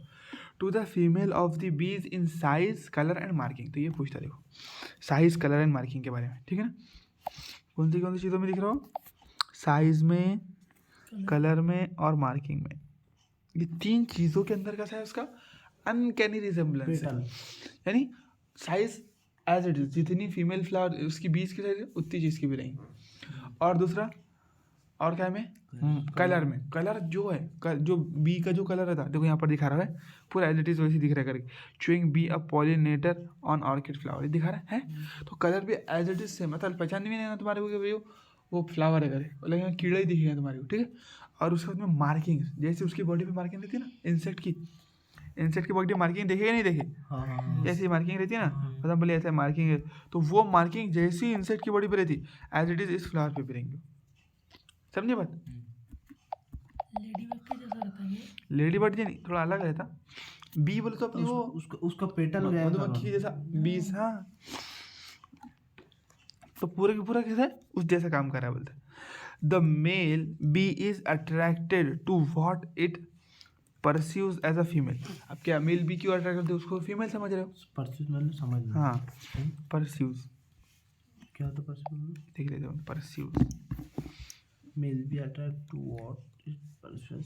to the female of the bees in size colour and marking. तो ये पूछता देखो साइज कलर एंड मार्किंग के बारे में, ठीक है ना। कौन सी चीज़ों में दिख रहा हो, साइज में, कलर में और मार्किंग में। ये तीन चीज़ों के अंदर कैसा है उसका अनकैनी रिजेम्बलेंस है, यानी साइज एज इट इज, जितनी फीमेल फ्लावर उसकी बीज की साइज है उतनी चीज़ की भी रहेंगी। और दूसरा और क्या में कलर में, कलर जो है जो बी का जो कलर रहता है देखो यहाँ पर दिखा रहा है पूरा एज इट इज वैसे दिख रहा है करके, chewing be a pollinator on orchid flower, ये दिखा रहा है। तो कलर भी एज इट इज सेम, मतलब पहचान भी नहीं है तुम्हारे को कि भाई वो फ्लावर है करे, लेकिन कीड़ा ही दिखेगा तुम्हारे को, ठीक है। और उसके बाद में मार्किंग, जैसे उसकी बॉडी पे मार्किंग रहती है ना इंसेक्ट की बॉडी मार्किंग देखे या नहीं देखे, जैसी मार्किंग रहती है ना, मतलब बोले ऐसा मार्किंग है, तो वो मार्किंग जैसी इंसेक्ट की बॉडी पे रहती एज इट इज इस फ्लावर पे भी रहेंगे, समझे बात। लेडी बग के जैसा रहता है ये। लेडी बर्ड नहीं, थोड़ा अलग रहता। बी बोले तो अपनी वो उसका पेटल मधुमक्खी जैसा बीज, हाँ। तो पूरे का पूरा कैसा है उस जैसा काम कर रहा है बोलते हैं। The male bee is attracted to what it pursues as a female. अब क्या मेल बी क्यों अट्रैक्ट करते हो, उसको फीमेल समझ रहे हो। परस्यूज मतलब समझ में, हाँ परस्यूज क्या होता है परस्यूज, देख लेते हो pursues. Male bee attract to what it pursues,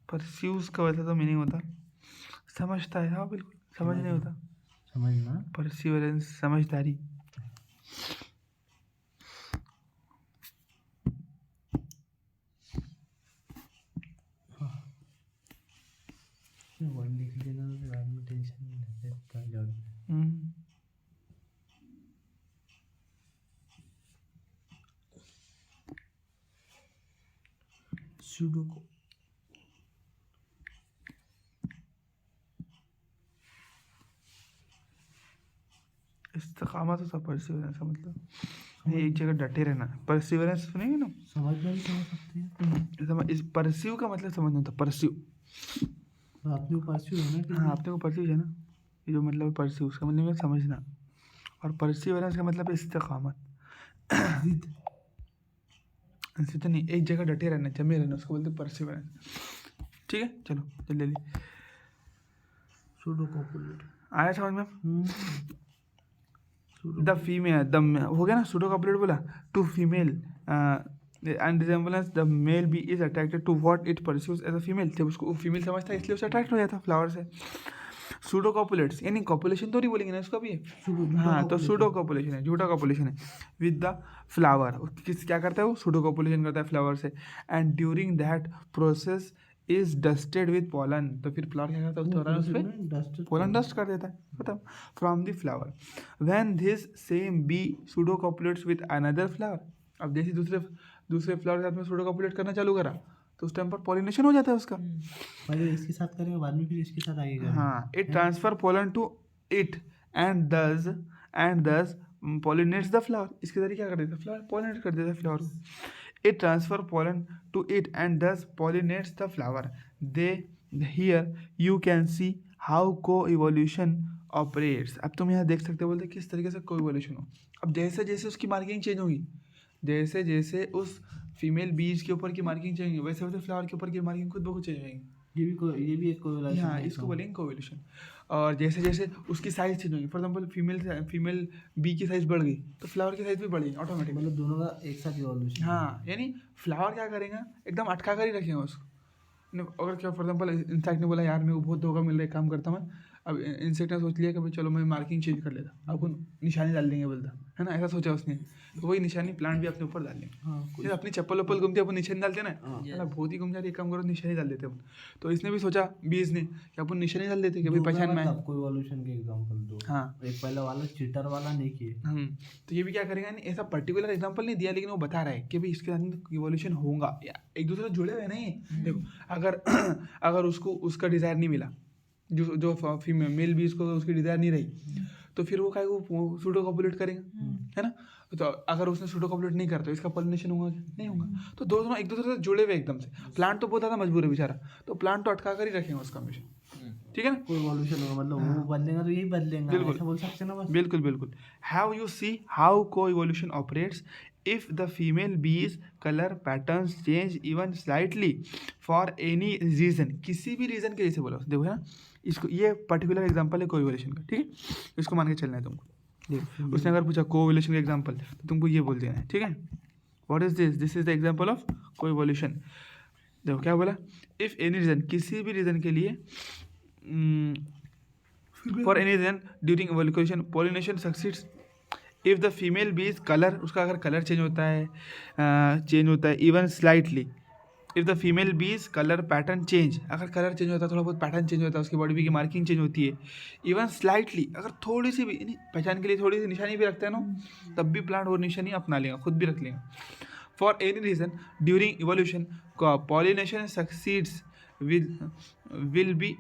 pursues का वैसा तो मीनिंग होता समझता है, हाँ बिल्कुल समझ नहीं होता, समझना, परसिवरेंस समझदारी। वर्ड लिख लेना तो बाद में टेंशन नहीं रहता जॉब। सुडोको इस्तेकामत होता परसिवरेंस का मतलब एक जगह डटे रहना। परसिवरेंस सुनेंगे ना, समझना भी समझ सकते हैं। समझ इस परस्यू का मतलब समझना होता परस्यू, तो अपने को परस्यू है ना कि हाँ अपने को परस्यू है ना, ये जो मतलब परस्यू उसका मतलब है समझना, और परसिवरेंस का मतलब इस्तेकामत, जिद, जिद नहीं, एक जगह डटे रहना, जमे रहना, उसको बोलते परसिवरेंस, ठीक है। चलो जल्दी सुडोकोपुलेट आया समझ में। द फीमेल द हो गया ना, सुडोकोपुलेट बोला to female and resemblance the male bee is attracted to what it pursues as a female, जब उसको फीमेल समझता है इसलिए उसे अट्रैक्ट हो जाता है फ्लावर से। सुडोकोपुलेट्स यानी कॉपुलेशन तो नहीं बोलेंगे ना इसको भी, हाँ तो सुडोकोपुलेशन है, झूठा कॉपुलेशन है विद द फ्लावर। किस क्या करता है वो, सुडोकोपुलेशन करता है फ्लावर से, and during that process is dusted with pollen. तो फिर फ्लावर क्या करता है उस दौरान उस पर पोलन डस्ट कर देता है, खत्म, from the flower. When this same bee pseudocopulates with another flower, अब जैसे दूसरे फ्लावर के साथ में सुडोकोपुलेट करना चालू करा तो उस टाइम पर पॉलिनेशन हो जाता है उसका, पहले इसके साथ करेंगे बाद में फिर इसके साथ आगे करेंगे। हाँ it transfer pollen to it and thus pollinates the flower. इसके जरिए क्या कर देता है फ्लावर पॉलिनेट कर देता है फ्लावर को। It transfer pollen to it and thus pollinates the flower. They here you can see how coevolution operates. अब तुम यहाँ देख सकते हो बोलते किस तरीके से को इवोल्यूशन हो। अब जैसे जैसे उसकी मार्किंग चेंज होगी, जैसे जैसे उस फीमेल बीज के ऊपर की मार्किंग चेंज होगी, वैसे वैसे फ्लावर के ऊपर की मार्किंग खुद ब खुद चेंज होगी। ये भी एक कोरिलेशन हाँ इसको बोलेंगे कोरिलेशन। और जैसे जैसे उसकी साइज चेंज होगी, फॉर एग्जाम्पल फीमेल बी की साइज बढ़ गई तो फ्लावर की साइज भी बढ़ेगी ऑटोमेटिक, मतलब दोनों का एक साथ इवोल्यूशन। हाँ यानी फ्लावर क्या करेगा एकदम अटका कर ही रखेगा उसको। अगर क्या फॉर एग्जाम्पल इंसेक्ट ने बोला यार मेरे को बहुत धोखा मिल रहा है, काम करता मैं, अब इंसेक्ट ने सोच लिया कि भाई चलो मैं मार्किंग चेंज कर लेता, आपको निशानी डाल देंगे बोलता है ना, ऐसा सोचा उसने, तो वही निशानी प्लांट भी अपने ऊपर डाल लेंगे। फिर अपनी चप्पल वप्पल घूमते अपन निशानी डालते ना, मतलब बहुत ही घूम जाती है, काम करो निशानी डाल देते अपन। तो इसने भी सोचा बीज ने कि अपन निशानी डाल देते कि भाई पहचान में। आपको इवोल्यूशन के एग्जांपल दो। हाँ एक पहला वाला चीटर वाला नहीं किए। तो ये भी क्या करेगा, नहीं ऐसा पर्टिकुलर एग्जांपल नहीं दिया, लेकिन वो बता रहा है कि भाई इसके अंदर इवोल्यूशन होगा, एक दूसरे से जुड़े हुए नहीं। देखो अगर उसको उसका डिजायर नहीं मिला, जो फीमेल मेल भी उसको उसकी डिजायर नहीं रही, तो फिर वो क्या वो सुडोकोपुलेट करेगा, है ना। तो अगर उसने सुडोकोपुलेट नहीं करता तो इसका पॉलिनेशन होगा नहीं होगा। तो दोनों एक दूसरे से जुड़े हुए एकदम से। प्लांट तो बहुत ज़्यादा मजबूर है बेचारा, तो प्लांट तो अटका कर ही रखेंगे उसका हमेशा, ठीक है ना। कोई इवोल्यूशन होगा मतलब वो बदलेगा तो यही बदलेगा, बिल्कुल ऐसा बोल सकते हैं ना बस। बिल्कुल बिल्कुल। Have you see how coevolution operates if the female bees color patterns change even slightly for any reason, किसी भी रीज़न के जैसे बोला देखो है ना, इसको ये पर्टिकुलर एग्जांपल है कोरिलेशन का, ठीक है, इसको मान के चलना है तुमको। देखो उसने अगर पूछा कोरिलेशन का एग्जांपल तो तुमको ये बोल देना है, ठीक है, what is this, this is the example of correlation. देखो क्या बोला, इफ एनी रीज़न, किसी भी रीज़न के लिए, for any reason during evolution pollination succeeds, if the female बीज कलर, उसका अगर कलर चेंज होता है even slightly, if the female बीज कलर पैटर्न चेंज, अगर कलर चेंज होता है, थोड़ा बहुत पैटर्न चेंज होता है, उसकी बॉडी की मार्किंग चेंज होती है, इवन स्लाइटली, अगर थोड़ी सी भी यानी पहचान के लिए थोड़ी सी निशानी भी रखते हैं ना, तब भी प्लांट वो निशानी अपना लेगा, खुद भी रख लेगा। For any reason during evolution pollination succeeds will be,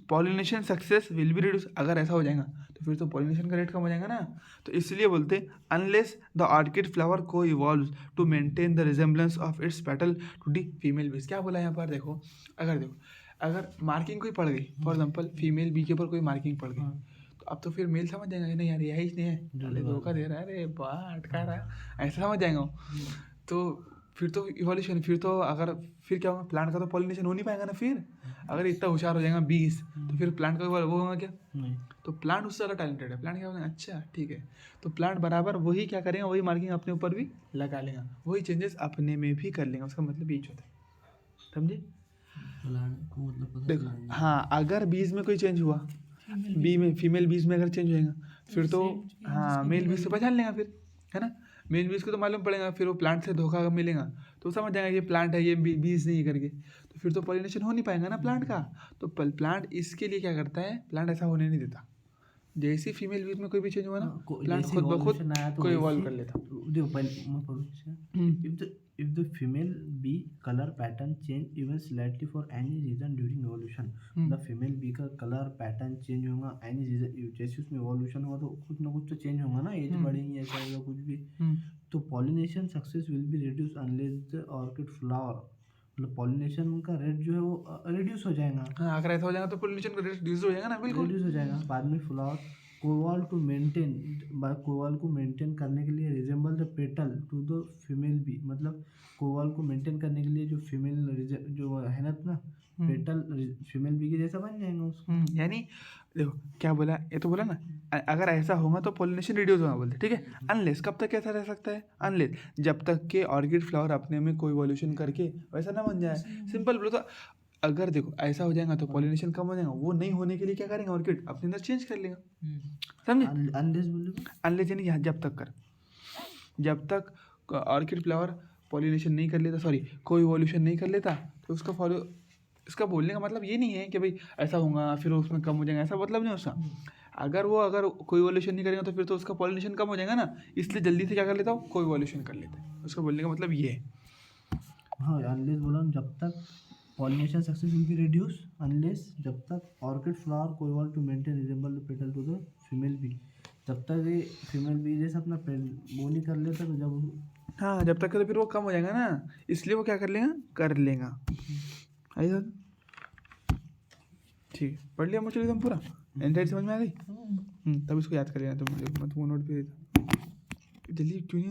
pollination success will be reduce, अगर ऐसा हो जाएगा तो फिर तो पॉलिनेशन का रेट कम हो जाएगा ना, तो इसलिए बोलते अनलेस द ऑर्किड फ्लावर को evolve to maintain the resemblance of its petal to the female bees. क्या बोला यहाँ पर, देखो अगर मार्किंग कोई पड़ गई, फॉर एग्जांपल फीमेल बी के ऊपर कोई मार्किंग पड़ गई, तो अब तो फिर मेल समझ जाएगा नहीं यार यही नहीं है, अरे धोखा दे रहा है, अरे वाह अटका रहा है, ऐसा समझ जाएगा तो फिर तो इवोल्यूशन, फिर तो अगर फिर क्या होगा, प्लांट का तो पॉलिनेशन हो नहीं पाएगा ना। फिर अगर इतना होशियार हो जाएगा 20 तो फिर प्लांट का वो होगा क्या नहीं। तो प्लांट उससे ज़्यादा टैलेंटेड है, प्लांट क्या होगा, अच्छा ठीक है, तो प्लांट बराबर वही क्या करेगा, वही मार्किंग अपने ऊपर भी लगा लेगा, वही चेंजेस अपने में भी कर लेगा, उसका मतलब बीच होता है, समझे। प्लांट को मतलब पता देखो चलेगा। हाँ, अगर बीज में कोई चेंज हुआ, बी में फीमेल बीज में अगर चेंज हो जाएगा फिर तो हाँ मेल बीज से पहचान लेगा फिर, है ना, मेल बीज को तो मालूम पड़ेगा, फिर वो प्लांट से धोखा मिलेगा तो समझ जाएगा ये प्लांट है, ये बीज नहीं करके, तो फिर तो पॉलिनेशन हो नहीं पाएगा ना प्लांट का। तो प्लांट इसके लिए क्या करता है, प्लांट ऐसा होने नहीं देता, जैसे ही फीमेल बीज में कोई भी चेंज हुआ ना प्लांट खुद ब खुद को इवॉल्व कर लेता। देखो पहले मैं पढ़ूँ, if the female bee color pattern change even slightly for any reason during evolution, the female bee का color pattern change होगा any reason, जैसे उसमें evolution हुआ तो कुछ ना कुछ तो change होगा ना, एज बढ़ेगी ऐसा होगा कुछ भी, तो pollination success will be reduced unless the orchid flower, मतलब pollination का रेट जो है वो रिड्यूस हो जाएगा। हाँ अगर ऐसा हो जाएगा तो पोलिनेशन का रेट रिड्यूस हो जाएगा ना, बिल्कुल रिड्यूस हो जाएगा। बाद में फ्लावर कोवाल टू मेंटेन, कोवाल को मेंटेन करने के लिए resemble the petal to the female bee, मतलब कोवाल को मेंटेन करने के लिए जो फीमेल जो है ना पेटल फीमेल बी के जैसा बन जाएगा उसको। यानी देखो क्या बोला, ये तो बोला ना अगर ऐसा होगा तो पॉलिनेशन रिड्यूस होगा बोलते, ठीक है। अनलेस कब तक ऐसा रह सकता है, अनलेस जब तक के ऑर्किड फ्लावर अपने में कोई इवोल्यूशन करके वैसा ना बन जाए, सिंपल बोलो तो अगर देखो ऐसा हो जाएगा तो पॉलिनेशन कम हो जाएगा, वो नहीं होने के लिए क्या करेंगे, ऑर्किड अपने अंदर चेंज कर लेगा, समझे। अनलेस बोलो, अनलेस यानी यहाँ जब तक ऑर्किड फ्लावर पॉलिनेशन नहीं कर लेता, सॉरी कोई इवोल्यूशन नहीं कर लेता, तो उसका फॉलो, इसका बोलने का मतलब ये नहीं है कि भाई ऐसा होगा फिर उसमें कम हो जाएगा, ऐसा मतलब नहीं उसका। अगर कोई इवोल्यूशन नहीं करेगा तो फिर तो उसका पॉलिनेशन कम हो जाएगा ना, इसलिए जल्दी से क्या कर लेता हूँ, कोई इवोल्यूशन कर लेता है, उसका बोलने का मतलब ये है। हाँ अनलेस बोला, जब तक pollination success will be reduced unless, जब तक orchid flower coeval to maintain resemble the petal to the female bee, जब तक ये फीमेल बी जैसे अपना वो नहीं कर लेता, तो जब हाँ जब तक तो फिर वो कम हो जाएगा ना, इसलिए वो क्या कर लेगा। ऐसा ठीक है, पढ़ लिया मुझे एकदम पूरा एंटायर समझ में आ गई। तब इसको याद कर लेना तुम, मत वो नोट पे जल्दी क्यों नहीं